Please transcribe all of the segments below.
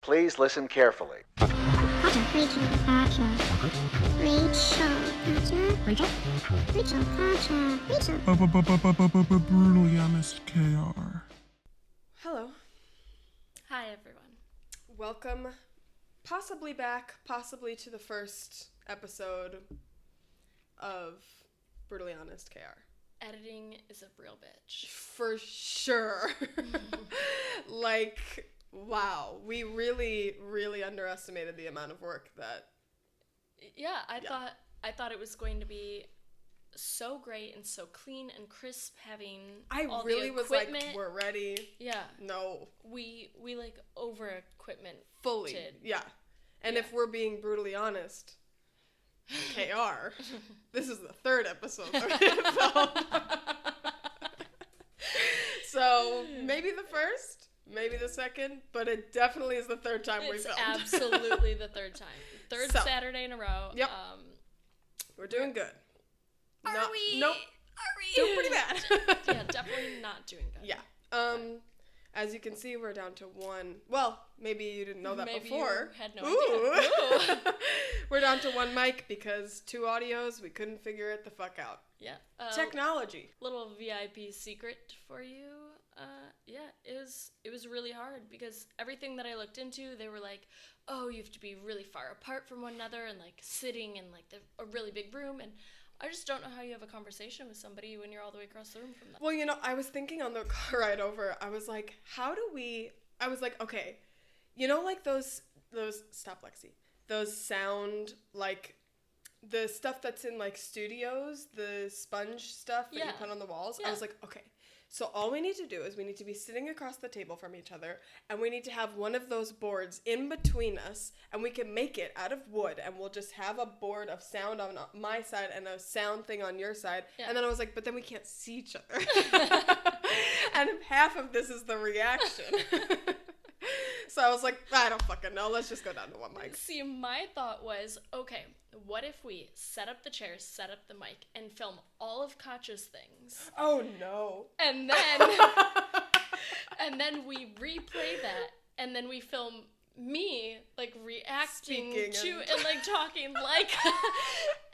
Please listen carefully. Kaja, Rachel, Kaja. Rachel, Kaja. Rachel. Brutally honest KR. Hello. Hi, everyone. Welcome, possibly back, possibly to the first episode of Brutally Honest KR. Editing is a real bitch. For sure. Like, wow. We really, really underestimated the amount of work that... Yeah, I thought it was going to be so great and so clean and crisp, having all really the was equipment. like, we're ready. Yeah. No. We like over equipment. Fully. Yeah. And Yeah. if we're being brutally honest, KR, this is the third episode that we have filmed. So maybe the first, maybe the second, but it definitely is the third time we It's filmed. absolutely the third time. Third So. Saturday in a row. Yep. We're doing good. Are we? Nope. Are we? Doing pretty bad. Yeah, definitely not doing good. Yeah. As you can see, we're down to one. Well, maybe you didn't know that Maybe before. you had no idea. Ooh. We're down to one mic because two audios, we couldn't figure it the fuck out. Yeah. Technology. Little VIP secret for you. Yeah, it was really hard because everything that I looked into, they were like, oh, you have to be really far apart from one another and like sitting in like a really big room, and I just don't know how you have a conversation with somebody when you're all the way across the room from them. Well, you know, I was thinking on the car ride over, I was like, I was like, okay, you know, like those, stop Lexi, those sound, like, the stuff that's in, like, studios, the sponge stuff that you put on the walls. Yeah. I was like, okay, so all we need to do is we need to be sitting across the table from each other, and we need to have one of those boards in between us, and we can make it out of wood, and we'll just have a board of sound on my side and a sound thing on your side. Yeah. And then I was like, but then we can't see each other. And half of this is the reaction. So I was like, I don't fucking know. Let's just go down to one mic. See, my thought was, okay, what if we set up the chairs, set up the mic, and film all of Kaja's things? Oh, no. And then we replay that, and then we film me, like, reacting Speaking and like, talking like,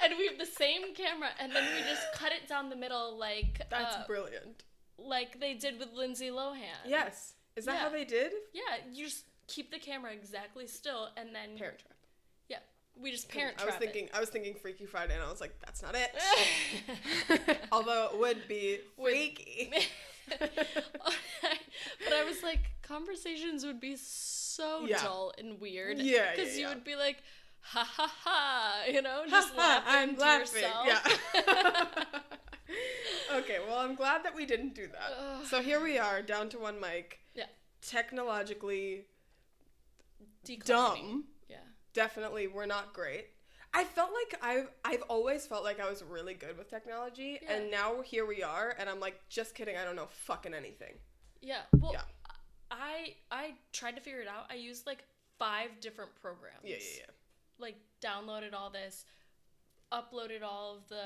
and we have the same camera, and then we just cut it down the middle like... That's brilliant. Like they did with Lindsay Lohan. Yes. Is that how they did? Yeah, you just keep the camera exactly still, and then... Parent Trap. Yeah, we just Parent Trap I was thinking Freaky Friday, and I was like, that's not it. Although it would be freaky. But I was like, conversations would be so dull and weird. Yeah, because you yeah. would be like, ha ha ha, you know, just laughing I'm to laughing. yourself. Yeah. Okay, well, I'm glad that we didn't do that. So here we are, down to one mic. Yeah. Technologically Declining. dumb. Yeah. Definitely, we're not great. I felt like I've always felt like I was really good with technology, and now here we are, and I'm like, just kidding, I don't know fucking anything. Yeah. Well, Yeah. I tried to figure it out. I used like 5 different programs. Yeah. Like downloaded all this, uploaded all of the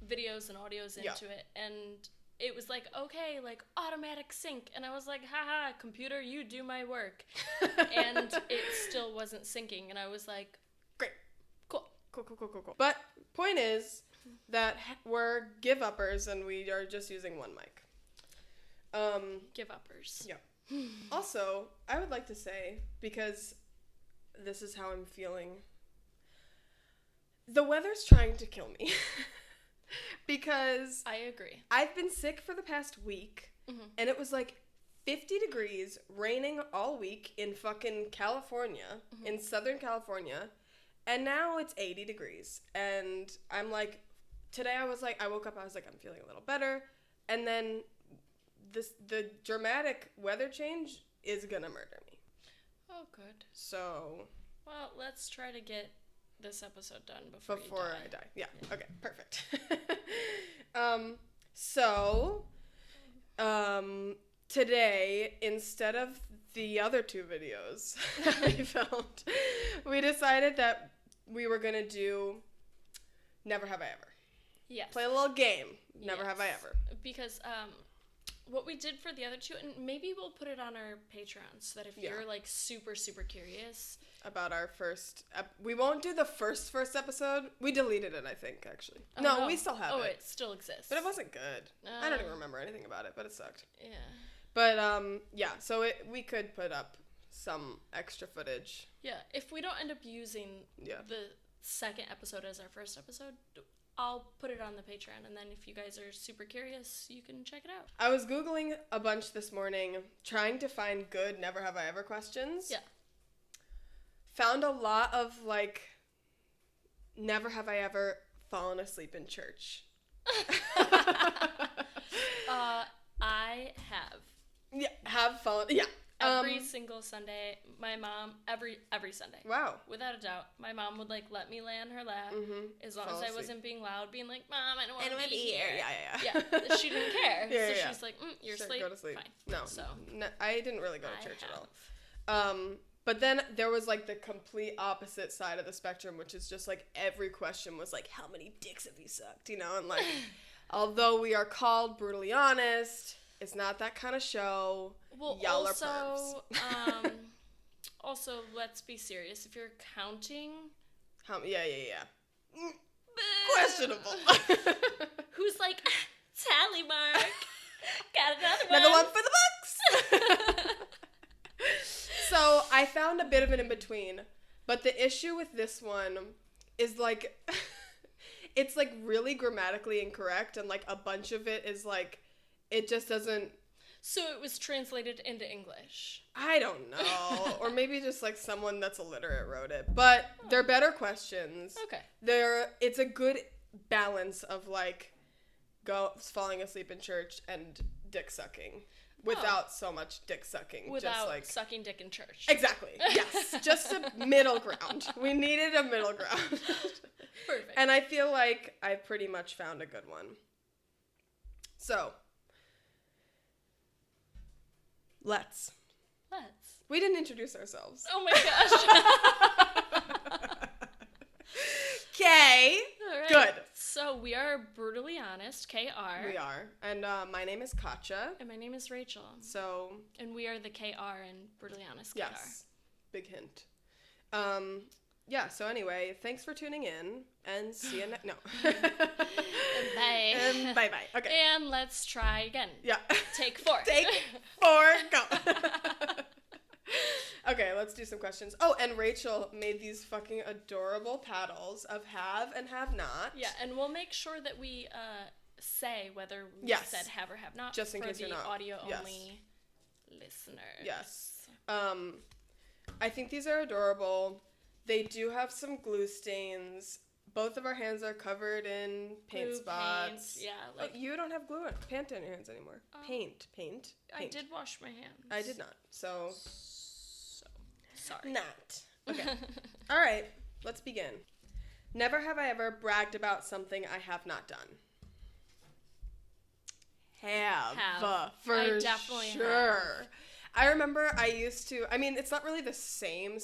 videos and audios into it, and it was like, okay, like automatic sync, and I was like, haha, computer, you do my work. And it still wasn't syncing, and I was like, Great. cool. Cool. But point is that we're give-uppers, and we are just using one mic. Give uppers. Yeah. Also, I would like to say, because this is how I'm feeling, the weather's trying to kill me. Because I agree. I've been sick for the past week, and it was like 50 degrees, raining all week in fucking California, in Southern California, and now it's 80 degrees. And I'm like, today I woke up, I was like, I'm feeling a little better, and then the dramatic weather change is gonna murder me. Oh, good. So... Well, let's try to get this episode done before I die. Yeah. Okay. Perfect. So, today, instead of the other 2 videos that we filmed, we decided that we were gonna do Never Have I Ever. Yes. Play a little game. Never Have I Ever. Because what we did for the other two, and maybe we'll put it on our Patreon so that if Yeah. you're like super, super curious about our first... we won't do the first episode. We deleted it, I think, actually. Oh, no, we still have it. Oh, it still exists. But it wasn't good. I don't even remember anything about it, but it sucked. Yeah. But, yeah, so we could put up some extra footage. Yeah, if we don't end up using the second episode as our first episode, I'll put it on the Patreon, and then if you guys are super curious, you can check it out. I was Googling a bunch this morning, trying to find good Never Have I Ever questions. Yeah. Found a lot of, like, never have I ever fallen asleep in church. I have. Yeah, have fallen, yeah. Every single Sunday, my mom, every Sunday. Wow. Without a doubt. My mom would, like, let me lay on her lap, as long as I wasn't being loud, being like, Mom, I don't want to be here. Yeah. Yeah, she didn't care. So she's like, you're asleep? Go to sleep. Fine. No. So, no, I didn't really go to church at all. But then there was, like, the complete opposite side of the spectrum, which is just, like, every question was, like, how many dicks have you sucked? You know, and, like, although we are called Brutally Honest, it's not that kind of show. Well, Y'all are pervs. Also, let's be serious. If you're counting... Yeah. Questionable. Who's like, tally mark. Got another one for the books. So I found a bit of an in-between, but the issue with this one is, like, it's, like, really grammatically incorrect, and, like, a bunch of it is, like, it just doesn't... So it was translated into English. I don't know. Or maybe just, like, someone that's illiterate wrote it. But they're better questions. Okay. It's a good balance of, like, falling asleep in church and dick sucking. Without so much dick sucking. Without just, like, sucking dick in church. Exactly. Yes. Just a middle ground. We needed a middle ground. Perfect. And I feel like I pretty much found a good one. So... Let's. We didn't introduce ourselves. Oh my gosh. Okay. All right. Good. So we are Brutally Honest, KR. We are. And my name is Kaja. And my name is Rachel. So. And we are the KR and Brutally Honest KR. Yes. Big hint. Yeah, so anyway, thanks for tuning in, and see you no. Bye. Bye-bye. Okay. And let's try again. Yeah. Take 4. Take 4, go. Okay, let's do some questions. Oh, and Rachel made these fucking adorable paddles of have and have not. Yeah, and we'll make sure that we say whether we said have or have not just in case you're not. audio-only listeners. Yes. I think these are adorable. They do have some glue stains. Both of our hands are covered in paint spots. Yeah, like you don't have paint on your hands anymore. Paint. I did wash my hands. I did not. So sorry. Not. Okay. All right. Let's begin. Never have I ever bragged about something I have not done. Have. For I definitely sure. have. I remember I used to, I mean, it's not really the same,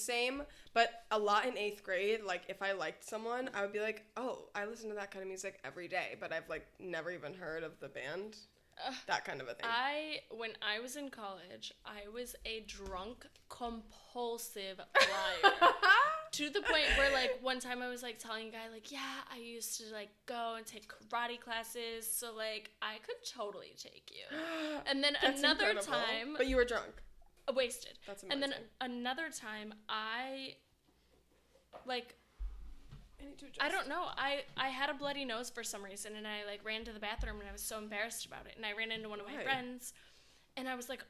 but a lot in 8th grade, like, if I liked someone, I would be like, oh, I listen to that kind of music every day, but I've, like, never even heard of the band. That kind of a thing. When I was in college, I was a drunk, compulsive liar. To the point where, like, one time I was, like, telling a guy, like, yeah, I used to, like, go and take karate classes, so, like, I could totally take you. And then That's another incredible. time... But you were drunk. Wasted. That's amazing. And then another time, I don't know. I had a bloody nose for some reason, and I, like, ran to the bathroom, and I was so embarrassed about it. And I ran into one of my friends, and I was like,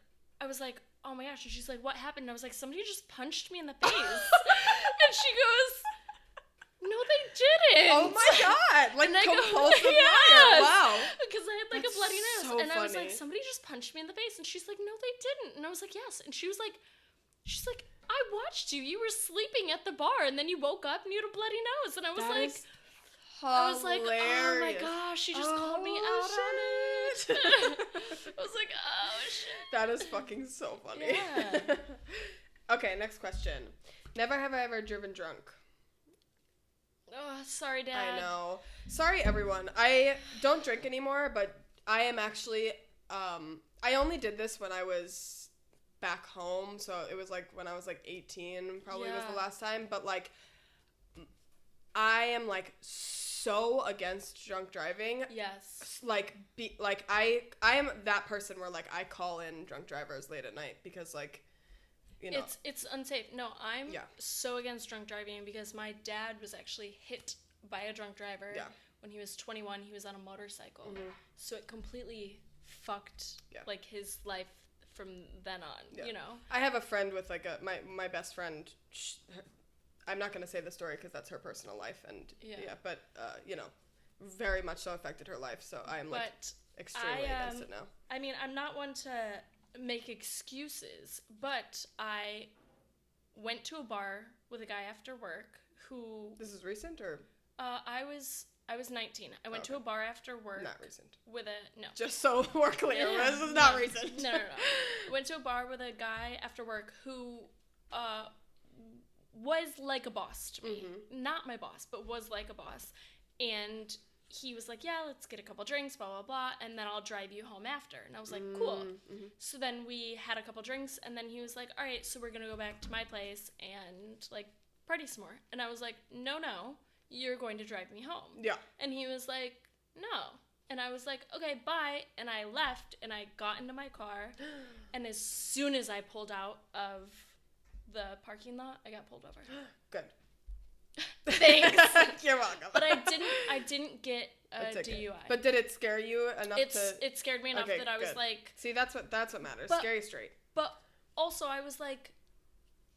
oh my gosh. And she's like, what happened? And I was like, somebody just punched me in the face. And she goes, no, they didn't. Oh my God. Like, compulsive yes. liar. Wow. Because I had, like, a bloody nose. So and I was funny. like, somebody just punched me in the face. And she's like, no, they didn't. And I was like, yes. And she's like, I watched you. You were sleeping at the bar, and then you woke up and you had a bloody nose. And I was oh my gosh, she just called me out on it. I was like, oh shit. That is fucking so funny. Yeah. Okay, next question. Never have I ever driven drunk. Oh, sorry, Dad. I know. Sorry, everyone. I don't drink anymore, but I am actually, I only did this when I was back home, so it was like when I was like 18 probably was the last time, but like I am like so against drunk driving. Yes. Like I am that person where like I call in drunk drivers late at night because like, you know, it's unsafe. No, I'm so against drunk driving because my dad was actually hit by a drunk driver when he was 21. He was on a motorcycle. So it completely fucked like his life from then on, you know. I have a friend with like my best friend. I'm not going to say the story because that's her personal life, and but you know, very much so affected her life. So I'm like extremely against it now. I mean, I'm not one to make excuses, but I went to a bar with a guy after work who. This is recent or? I was 19. I went to a bar after work. Not recent. With a no. Just so we're clear, this is not recent. No. Went to a bar with a guy after work who was like a boss to me. Not my boss, but was like a boss. And he was like, yeah, let's get a couple drinks, blah, blah, blah, and then I'll drive you home after. And I was like, cool. So then we had a couple drinks, and then he was like, all right, so we're going to go back to my place and, like, party some more. And I was like, no, you're going to drive me home. Yeah. And he was like, no. And I was like, okay, bye. And I left, and I got into my car, and as soon as I pulled out of the parking lot, I got pulled over. Good. Thanks. You're welcome. But I didn't get a DUI. But did it scare you enough It scared me enough that I was like... See, that's what matters. Scary straight. But also I was like,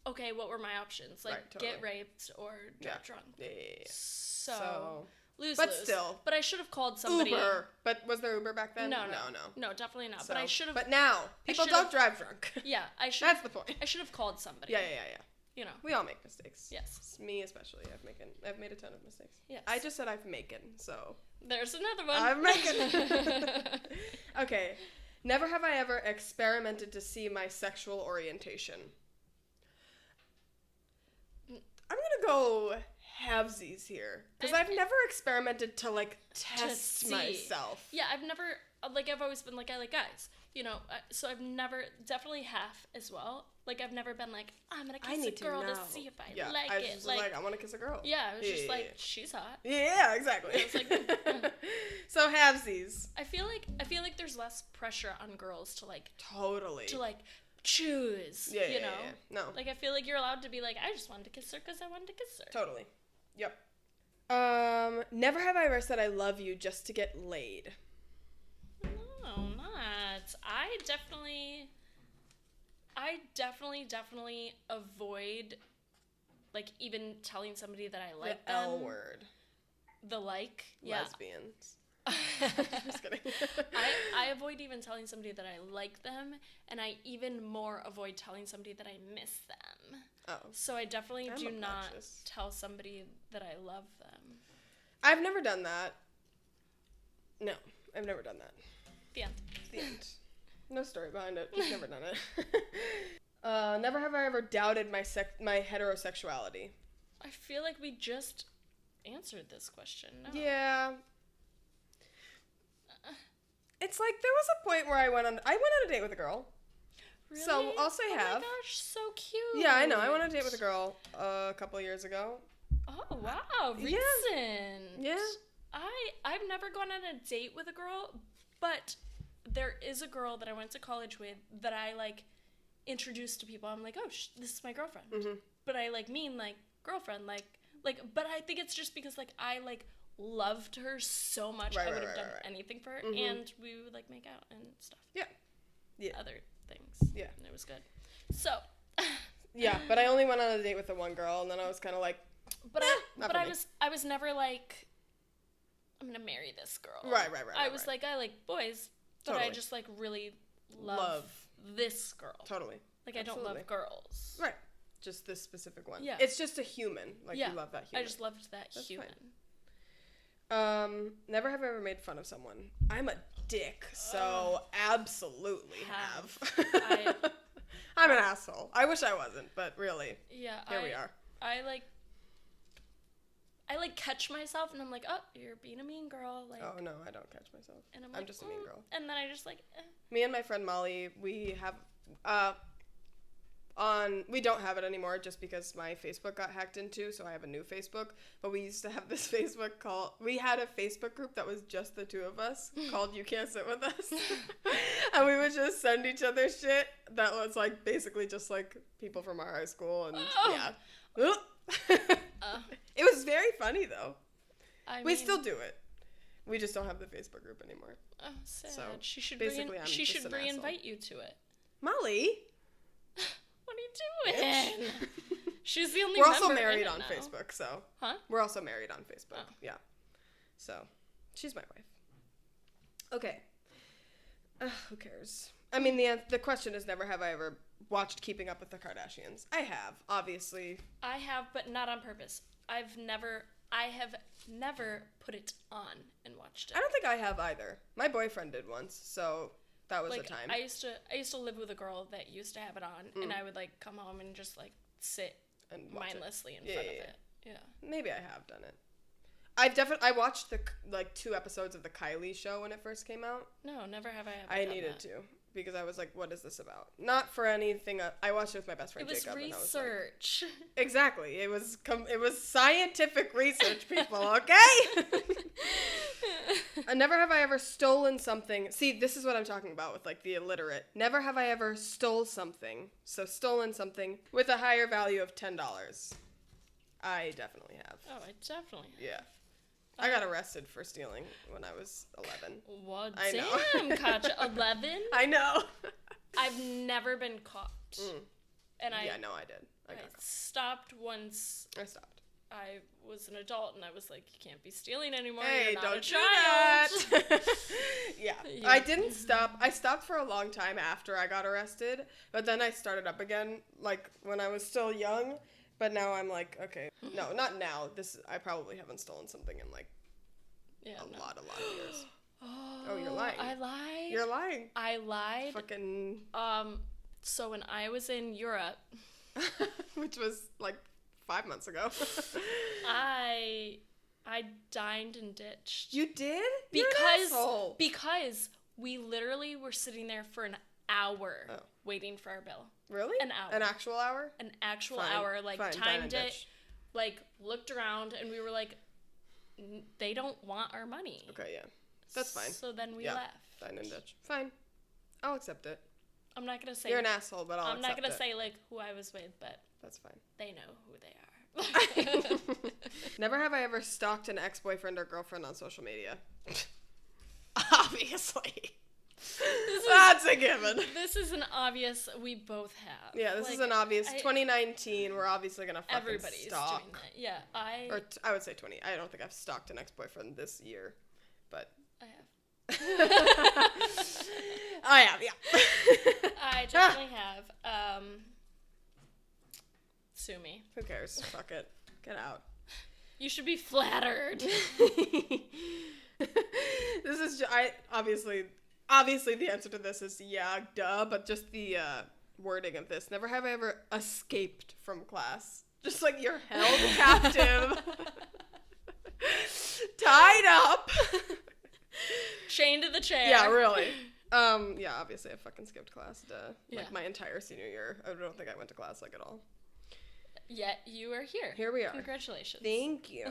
okay, what were my options? Like, totally. get raped or drive drunk. Yeah. So lose. Still. But I should have called somebody. Uber. But was there Uber back then? No, definitely not. So, but I should have... But now, people don't drive drunk. Yeah, I should. That's the point. I should have called somebody. Yeah. You know. We all make mistakes. Yes. Me especially. I've made a ton of mistakes. Yes. I just said I've making, so. There's another one. I'm making. Okay. Never have I ever experimented to see my sexual orientation. I'm gonna go halvesies here. Because I've never experimented to, like, test myself. Yeah, I've never, like, I've always been like, I like guys. You know, so I've never, definitely half as well. Like, I've never been like, I'm gonna kiss a girl to see if I like I it. Just like, I want to kiss a girl. Yeah, I was just like, she's hot. Yeah, exactly. It's like, So halvesies. I feel like there's less pressure on girls to like to choose. Yeah, you know. No. Like I feel like you're allowed to be like, I just wanted to kiss her because I wanted to kiss her. Totally. Yep. Never have I ever said I love you just to get laid. No, not. I definitely avoid, like, even telling somebody that I like the them. L word. The like? Yeah. Lesbians. Just kidding. I avoid even telling somebody that I like them, and I even more avoid telling somebody that I miss them. Oh. So I definitely do not tell somebody that I love them. I've never done that. No, I've never done that. The end. The end. No story behind it. Just never done it. Never have I ever doubted my heterosexuality. I feel like we just answered this question. No. Yeah. It's like there was a point where I went on a date with a girl. Really? So I'll say have. Oh my gosh, so cute. Yeah, I know. I went on a date with a girl a couple of years ago. Oh wow, recent. Yeah. I've never gone on a date with a girl, but there is a girl that I went to college with that I like introduced to people. I'm like, oh, this is my girlfriend. Mm-hmm. But I like mean like girlfriend, like. But I think it's just because like I like loved her so much. I would have done anything for her, and we would like make out and stuff. Yeah. Other things. Yeah. And it was good. So. Yeah, but I only went on a date with the one girl, and then I was kind of like. But I was never like, I'm gonna marry this girl. Right. I was like, I like boys, but I just like really love this girl. Totally. Like I don't love girls. Right. Just this specific one. Yeah. It's just a human. Like you love that human. I just loved that human. Fine. Never have I ever made fun of someone. I'm a dick, so absolutely have. I'm an asshole. I wish I wasn't, but really. Yeah. Here we are. I like catch myself and I'm like, oh, you're being a mean girl. Like, Oh, no, I don't catch myself. and I'm I'm like, just a mean girl. And then I just like, Me and my friend Molly, we have, we don't have it anymore just because my Facebook got hacked into, so I have a new Facebook. But we used to have this Facebook called, we had a Facebook group that was just the two of us called You Can't Sit With Us. And we would just send each other shit that was like basically just like people from our high school and yeah. It was very funny though. We still do it. We just don't have the Facebook group anymore. Oh, sad. So, she should basically, I'm she just should an re-invite you to it. Molly? What are you doing? She's the only We're member also in married it on now. Facebook, so. Huh? We're also married on Facebook. Oh. Yeah. So, she's my wife. Okay. Who cares? I mean, the question is never have I ever watched Keeping Up with the Kardashians. I have, obviously. I have, but not on purpose. I have never put it on and watched it. I don't think I have either. My boyfriend did once, so that was like, a time. I used to live with a girl that used to have it on, and I would like come home and just like sit And watch it. mindlessly in front of it. Yeah. Maybe I have done it. I watched the 2 episodes of the Kylie show when it first came out. No, never have I ever I done needed that. to because I was like, what is this about? Not for anything. I watched it with my best friend It was Jacob. And I was like, research. exactly. It was scientific research, people, okay? Never have I ever stolen something. See, this is what I'm talking about with like the illiterate. Never have I ever stolen something with a higher value of $10. I definitely have. Oh, I definitely have. Yeah. I got arrested for stealing when I was 11. What? I know. Damn, Kaja. 11? I know. I've never been caught. And I Yeah, no, I did. I I got caught. stopped once I stopped. I was an adult and I was like, you can't be stealing anymore. Hey, You're not don't a do child. that. Yeah. Yeah. I didn't stop. I stopped for a long time after I got arrested, but then I started up again, like, when I was still young. But now I'm like, okay. No, not now. I probably haven't stolen something in, like, a lot of years. Oh, you're lying. I lied. You're lying. I lied. Fucking... So when I was in Europe, which was, like, 5 months ago. I dined and ditched. You did? You're an asshole. Because we literally were sitting there for an hour waiting for our bill. Really? An hour. An actual hour? An actual Fine. hour. Like, Fine. Dine timed and it, ditch. like, looked around, and we were like, they don't want our money. Okay, yeah. That's fine. So then we Yeah. left. Dine and ditch. Fine. I'll accept it. I'm not going to say... You're an asshole, but I'm not going to say, like, who I was with, but... That's fine. They know who they are. Never have I ever stalked an ex-boyfriend or girlfriend on social media. Obviously. That's a given. This is an obvious we both have. Yeah, this is an obvious 2019. We're obviously gonna fucking everybody's stalk. doing that. Yeah, I would say 20. I don't think I've stalked an ex-boyfriend this year, but I have. I have. Yeah. I definitely have. Sue me. Who cares? Fuck it. Get out. You should be flattered. This is obviously the answer to this is yeah, duh, but just the wording of this. Never have I ever escaped from class. Just like you're held captive, tied up, chained to the chair. Yeah, really. Yeah, obviously I fucking skipped class. Duh. Yeah. Like my entire senior year, I don't think I went to class like at all. Yet you are here. Here we are. Congratulations. Thank you.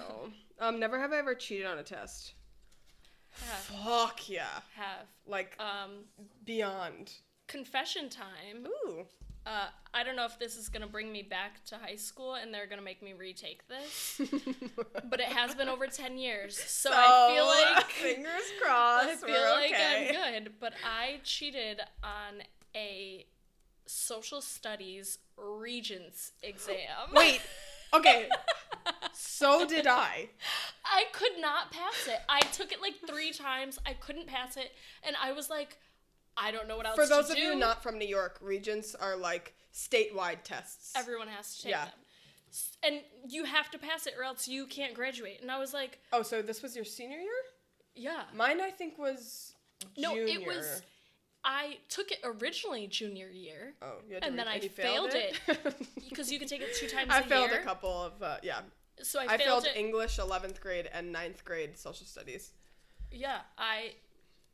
Never have I ever cheated on a test. Have. Fuck yeah. Have. Like, beyond. Confession time. Ooh. I don't know if this is going to bring me back to high school and they're going to make me retake this. But it has been over 10 years. So I feel like... Fingers crossed. I feel we're like okay. I'm good. But I cheated on a social studies regents exam. Wait. Okay. So did I. I could not pass it. I took it like 3 times. I couldn't pass it. And I was like, I don't know what else to do. For those of you not from New York, regents are like statewide tests. Everyone has to take them. And you have to pass it or else you can't graduate. And I was like... Oh, so this was your senior year? Yeah. Mine, I think, was junior. No, it was... I took it originally junior year. Oh, and then I failed it. Because you can take it 2 times a year. I failed a couple of, So I failed failed it. English 11th grade and 9th grade social studies. Yeah, I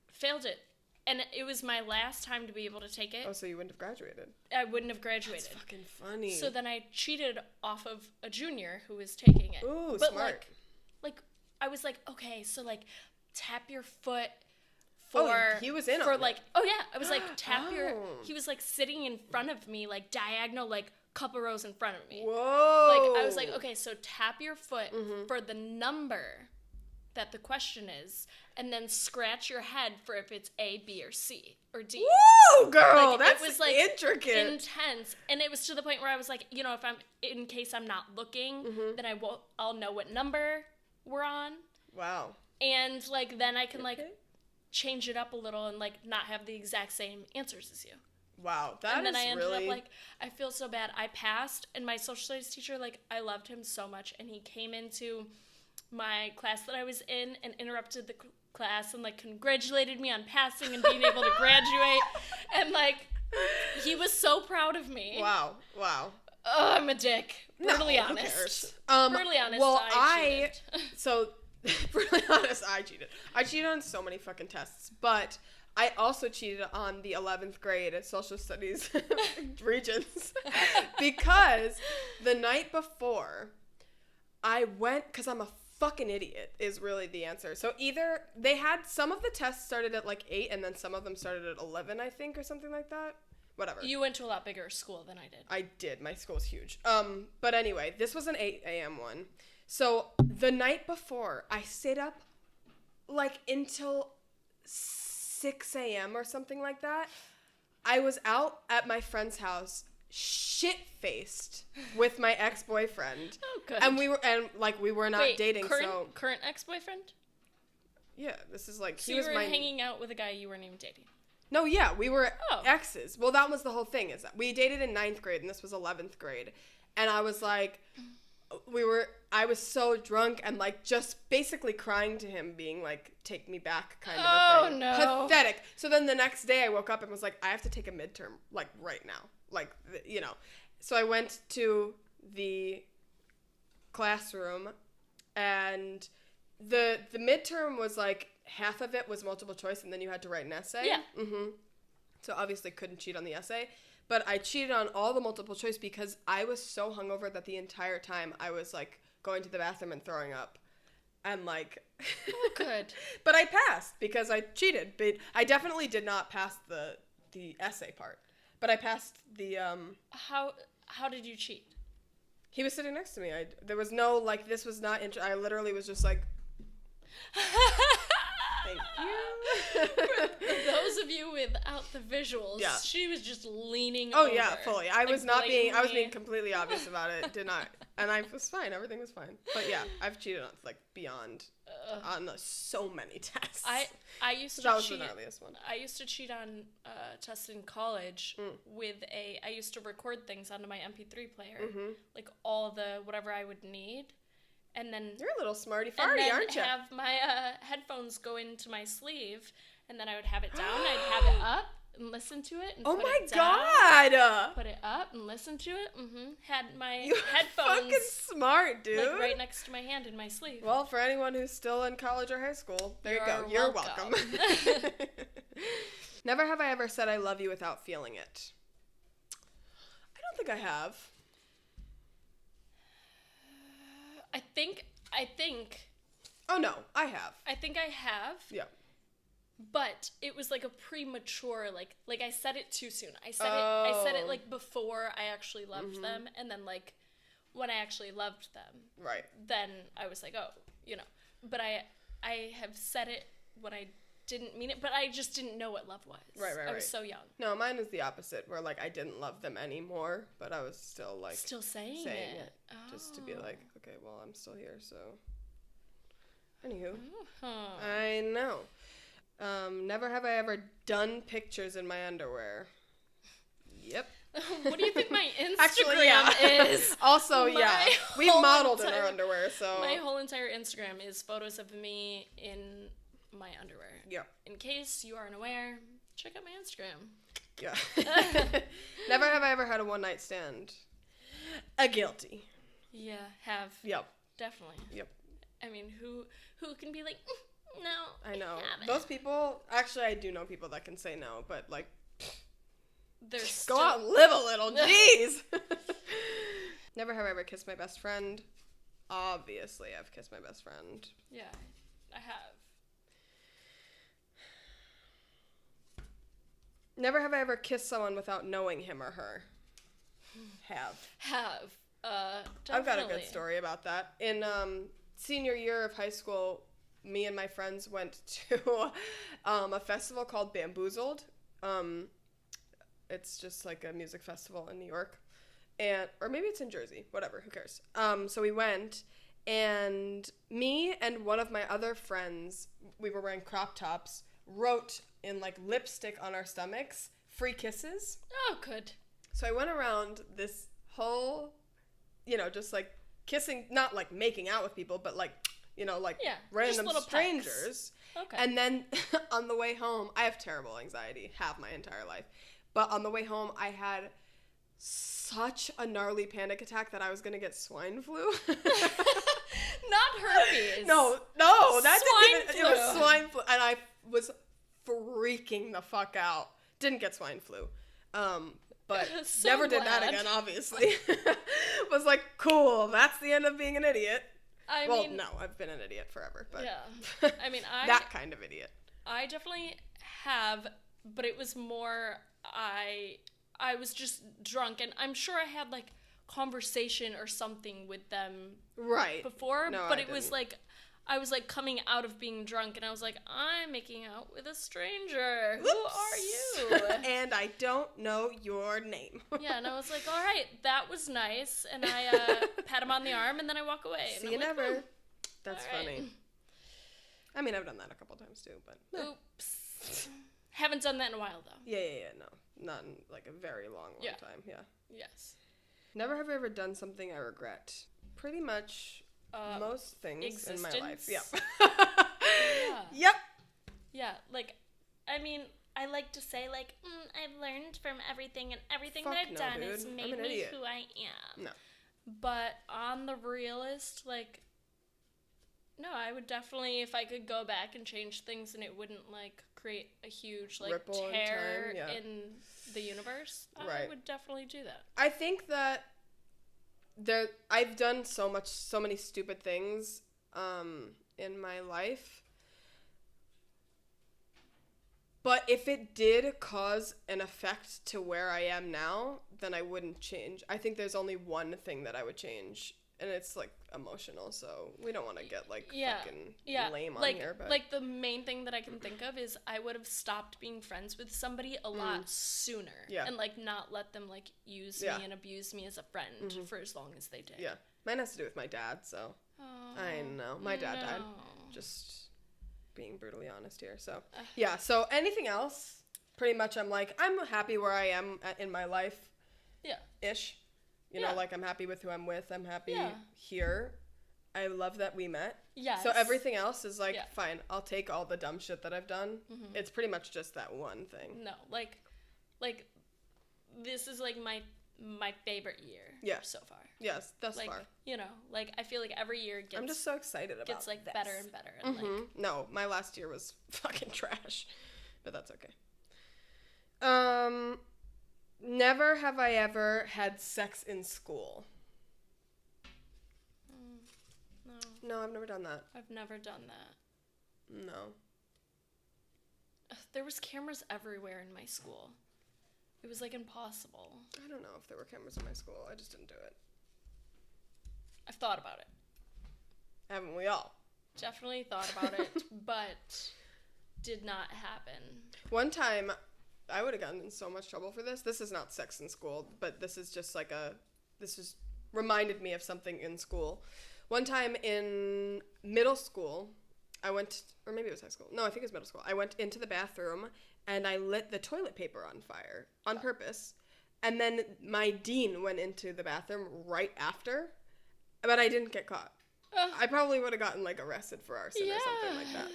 failed it. And it was my last time to be able to take it. Oh, so you wouldn't have graduated. I wouldn't have graduated. That's fucking funny. So then I cheated off of a junior who was taking it. Ooh, but smart. Like I was like, okay, so like tap your foot for he was in for on like it. oh yeah, I was like tap your Oh. he was like sitting in front of me, like diagonal, like couple rows in front of me. Whoa. Like I was like, okay, so tap your foot for the number that the question is, and then scratch your head for if it's A, B, or C, or D. Woo, girl, Like, that's it was, like, intricate. Intense, and it was to the point where I was like, you know, in case I'm not looking, then I'll know what number we're on, Wow. and like then I can like Okay. change it up a little and like not have the exact same answers as you. Wow, And then is I ended really... up like, I feel so bad. I passed, and my social studies teacher, like, I loved him so much, and he came into my class that I was in and interrupted the class and like congratulated me on passing and being able to graduate, and like he was so proud of me. Wow. Oh, I'm a dick. Brutally No, who honest. cares? Brutally honest. Well, I cheated. So, brutally honest, I cheated. I cheated on so many fucking tests, but I also cheated on the 11th grade social studies regents because the night before I went, because I'm a fucking idiot is really the answer. So either they had some of the tests started at like 8 and then some of them started at 11, I think, or something like that. Whatever. You went to a lot bigger school than I did. I did. My school's huge. But anyway, this was an 8 a.m. one. So the night before, I stayed up like until 6 a.m. or something like that. I was out at my friend's house, shit-faced with my ex-boyfriend. Oh, good. And we were not Wait, dating, current ex-boyfriend? yeah, this is like, So he you was were my... hanging out with a guy you weren't even dating. No, yeah, we were Oh. exes. Well, that was the whole thing, is that we dated in 9th grade and this was 11th grade. And I was like, I was so drunk and like just basically crying to him, being like, take me back kind of a thing. No. Pathetic. So then the next day I woke up and was like, I have to take a midterm, like right now. Like, you know. So I went to the classroom and the midterm was like, half of it was multiple choice and then you had to write an essay. Yeah. So obviously couldn't cheat on the essay. But I cheated on all the multiple choice because I was so hungover that the entire time I was like going to the bathroom and throwing up. And like... Good. But I passed because I cheated. But I definitely did not pass the essay part. But I passed the... How did you cheat? He was sitting next to me. There was no, like, this was not... I literally was just like... Thank you. For those of you without the visuals, Yeah. she was just leaning Oh over. yeah, fully. I was blatantly. being completely obvious about it. Did not, and I was fine. Everything was fine. But yeah, I've cheated on like beyond on so many tests. I used to that was cheat. the gnarliest one. I used to cheat on tests in college with I used to record things onto my MP3 player, like all the whatever I would need, and then You're a little smarty and farty, then aren't you? have my headphones go into my sleeve, and then I would have it down. I'd have it up and listen to it. And Oh put my it down, god! Put it up and listen to it. Had my You headphones fucking smart, dude. like right next to my hand in my sleeve. Well, for anyone who's still in college or high school, there you go. You're You're welcome. Never have I ever said I love you without feeling it. I don't think I have. I think Oh no, I have. I have. Yeah. But it was like a premature, like I said it too soon. I said it like before I actually loved them, and then like when I actually loved them, Right. then I was like, oh, you know. But I have said it when I didn't mean it, but I just didn't know what love was. Right. I was so young. No, mine is the opposite, where like I didn't love them anymore, but I was still like Still saying it. just to be like, okay, well, I'm still here, so. Anywho, Huh. I know. Never have I ever done pictures in my underwear. Yep. What do you think my Instagram Actually, yeah. is? Also, My yeah. We whole modeled in our entire- underwear, so. My whole entire Instagram is photos of me in my underwear. Yeah. In case you aren't aware, check out my Instagram. Yeah. Never have I ever had a one-night stand. A guilty. Yeah, have. Yep. definitely. Yep. I mean, who can be like, no, I know. haven't." Those people, actually, I do know people that can say no, but, like, They're go still, out and live a little. Jeez. Never have I ever kissed my best friend. Obviously, I've kissed my best friend. Yeah, I have. Never have I ever kissed someone without knowing him or her. Have. Definitely. I've got a good story about that. In senior year of high school, me and my friends went to a festival called Bamboozled. It's just like a music festival in New York. Or maybe it's in Jersey. Whatever, who cares? So we went, and me and one of my other friends, we were wearing crop tops, wrote in like lipstick on our stomachs, "Free kisses." Oh, good. So I went around this whole, just like kissing, not like making out with people, but like, like Yeah, random just little strangers. Pecks. Okay. And then on the way home, I have terrible anxiety, have my entire life. But on the way home, I had such a gnarly panic attack that I was going to get swine flu. Not herpes. No, that Swine didn't even, it was flu. swine flu. And I was freaking the fuck out. Didn't get swine flu. But So never did that glad. again, obviously. Was like, cool, that's the end of being an idiot. I Well, mean, no, I've been an idiot forever, but yeah. I mean, that kind of idiot. I definitely have, but it was more I was just drunk, and I'm sure I had like conversation or something with them Right. before, No, but I it was didn't. like I was like coming out of being drunk, and I was like, I'm making out with a stranger. Who are you? And I don't know your name. Yeah, and I was like, all right, that was nice, and I pat him on the arm, and then I walk away. And See I'm you like, never. "Hmm, That's all right." funny. I mean, I've done that a couple times too, but Oops. Haven't done that in a while though. yeah, no, not in like a very long Yeah. time. Yeah. Yes. Never have I ever done something I regret. Pretty much most things in my life. Yep. existence? Yeah. Yep. Yeah, like, I mean, I like to say, like, I've learned from everything, and everything Fuck that I've no, done dude. has I'm made an me idiot. who I am. No. But on the realist, like, no, I would definitely, if I could go back and change things and it wouldn't, like, create a huge, like, Ripple in tear time, yeah. in the universe, I Right. would definitely do that. I think that I've done so many stupid things in my life. But if it did cause an effect to where I am now, then I wouldn't change. I think there's only one thing that I would change, and it's like emotional, so we don't want to get like fucking lame on like, here, but like the main thing that I can think of is I would have stopped being friends with somebody a lot sooner. Yeah. And like not let them like use Yeah. me and abuse me as a friend for as long as they did. yeah. Mine has to do with my dad, so Oh, I know. My dad died. no. Just being brutally honest here. So, yeah. So anything else, pretty much I'm like, I'm happy where I am in my life. Yeah. Ish. You Yeah. know, like I'm happy with who I'm with. I'm happy Yeah. here. I love that we met. Yes. So everything else is like, Yeah. fine, I'll take all the dumb shit that I've done. It's pretty much just that one thing. No, like this is like my favorite year. Yeah. So far. Yes, thus Like, far. you know, like I feel like every year gets I'm just so excited about gets like this. better and better and like No, my last year was fucking trash, but that's okay. Never have I ever had sex in school. no, No, I've never done that. I've never done that. No. Ugh, there was cameras everywhere in my school. It was like impossible. I don't know if there were cameras in my school. I just didn't do it. I've thought about it. Haven't we all? Definitely thought about it, but did not happen. One time, I would have gotten in so much trouble for this. This is not sex in school, but this is just like this just reminded me of something in school. One time in middle school, I went, or maybe it was high school. No, I think it was middle school. I went into the bathroom and I lit the toilet paper on fire on purpose. And then my dean went into the bathroom right after, but I didn't get caught. I probably would have gotten like arrested for arson or something like that,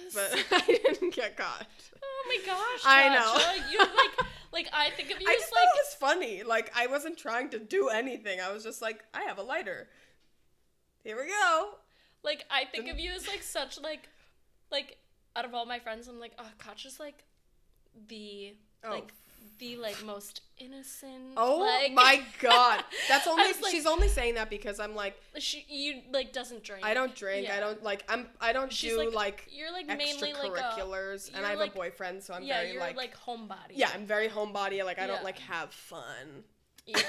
but I didn't get caught. Oh my gosh, I know. Kaja, you like I think of you I as just like thought it was funny. Like, I wasn't trying to do anything. I was just like, I have a lighter. Here we go. Like, I think of you as, like, such, like, out of all my friends, I'm like, oh, Kaja's, like, the most innocent. Oh, like, my God. That's only, like, she's only saying that because I'm, like. You, like, doesn't drink. I don't drink. Yeah. I don't, like, I don't She's do, you're, like, mainly, like, extracurriculars, and I have a boyfriend, so I'm very, you're, like. homebody. Yeah, I'm very homebody. Like, I don't, like, have fun. Yeah.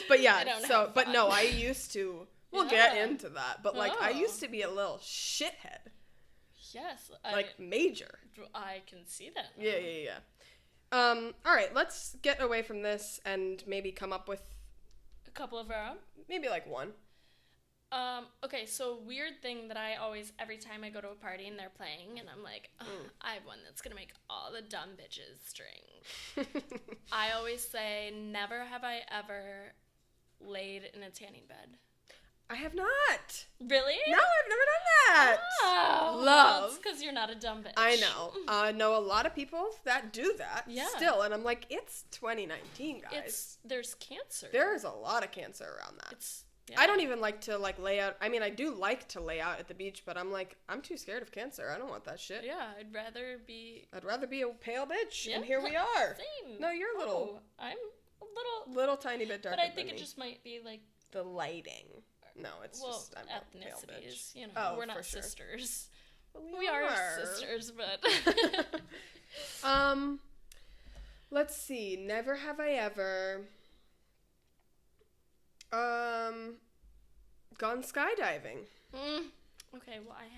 But yeah, so, but no, I used to. We'll get into that, but like, I used to be a little shithead. Yes. Like, major. I can see that now. Yeah. All right, let's get away from this and maybe come up with a couple of our own. Maybe like one. Okay, so weird thing that I always, every time I go to a party and they're playing, and I'm like, I have one that's gonna make all the dumb bitches drink. I always say, never have I ever laid in a tanning bed. I have not. Really? No, I've never done that. Oh, Love. because you're not a dumb bitch. I know. I know a lot of people that do that still, and I'm like, it's 2019, guys. There's cancer. There's a lot of cancer around that. Yeah. I don't even like to like lay out. I mean, I do like to lay out at the beach, but I'm like, I'm too scared of cancer. I don't want that shit. Yeah, I'd rather be a pale bitch, yeah. and here we are. Same. No, you're a little. I'm a little tiny bit darker. But I think than it me. just might be like the lighting. No, it's just I'm a pale bitch. Ethnicities, you know, Oh, we're not for sure. sisters. Well, We are sisters, but let's see. Never have I ever gone skydiving. Okay, well, I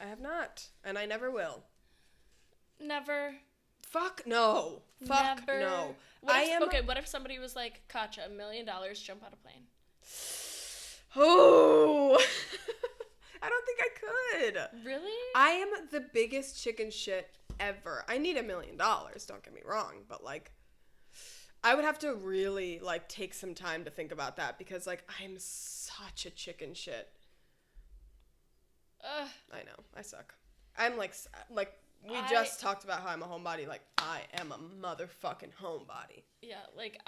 have not, and I never will. Never. Fuck no. Fuck Never. no. Okay, what if somebody was like, Kaja, $1 million, jump out of plane? Oh, I don't think I could. Really? I am the biggest chicken shit ever. I need $1 million, don't get me wrong, but like, I would have to really like take some time to think about that because like, I'm such a chicken shit. I know, I suck. I'm like we just talked about how I'm a homebody. Like, I am a motherfucking homebody. Yeah, like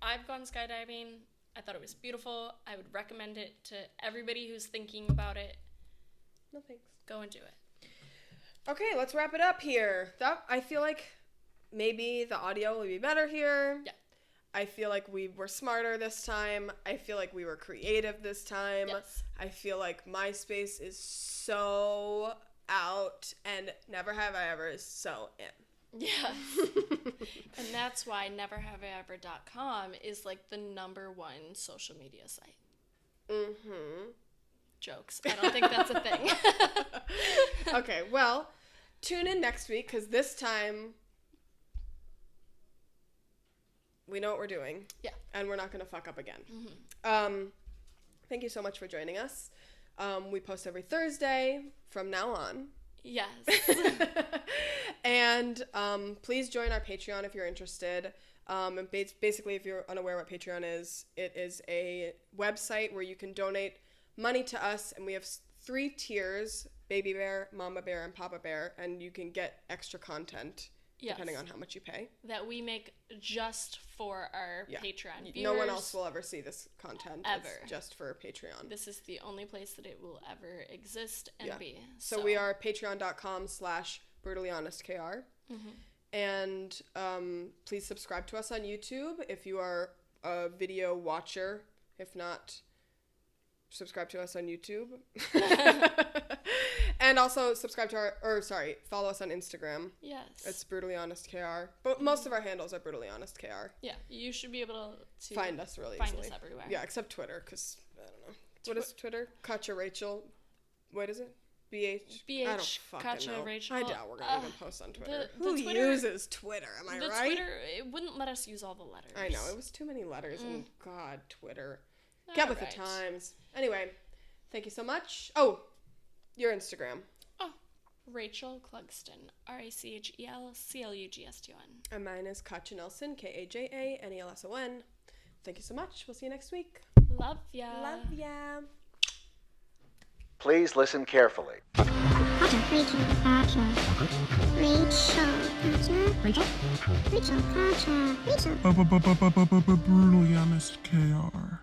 I've gone skydiving. I thought it was beautiful. I would recommend it to everybody who's thinking about it. No thanks. Go and do it. Okay, let's wrap it up here. I feel like maybe the audio will be better here. Yeah. I feel like we were smarter this time. I feel like we were creative this time. Yes. I feel like MySpace is so out and Never Have I Ever is so in. Yeah. And that's why neverhaveiever.com is like the #1 social media site. Mm-hmm. Jokes. I don't think that's a thing. Okay, well, tune in next week because this time we know what we're doing. Yeah. And we're not going to fuck up again. Mm-hmm. Thank you so much for joining us. We post every Thursday from now on. Yes. And please join our Patreon if you're interested. And basically, if you're unaware what Patreon is, it is a website where you can donate money to us, and we have 3 tiers: Baby Bear, Mama Bear, and Papa Bear, and you can get extra content depending on how much you pay. That we make just for our Patreon viewers. No one else will ever see this content. Ever. It's just for Patreon. This is the only place that it will ever exist and be. So we are patreon.com/brutallyhonestkr. Mm-hmm. And please subscribe to us on YouTube if you are a video watcher. If not, subscribe to us on YouTube. And also follow us on Instagram. Yes. It's brutallyhonestkr. But most of our handles are brutallyhonestkr. Yeah, you should be able to find us really find easily. us everywhere. Yeah, except Twitter, because I don't know. What is Twitter? Kaja Rachel. What is it? BH. I don't fucking Kaja know. Rachel. I doubt we're gonna even post on Twitter. The Who Twitter, uses Twitter? Am I right? Twitter, it wouldn't let us use all the letters. I know, it was too many letters, and God, Twitter. Get with the times. Anyway, thank you so much. Oh, your Instagram. Oh, Rachel Clugston. RACHELCLUGSTON. And mine is Kaja Nelson. KAJANELSON. Thank you so much. We'll see you next week. Love ya. Love ya. Please listen carefully. Kaja, Rachel, Kaja. Rachel, Kaja. Rachel, Kaja. Rachel. Brutally honest KR.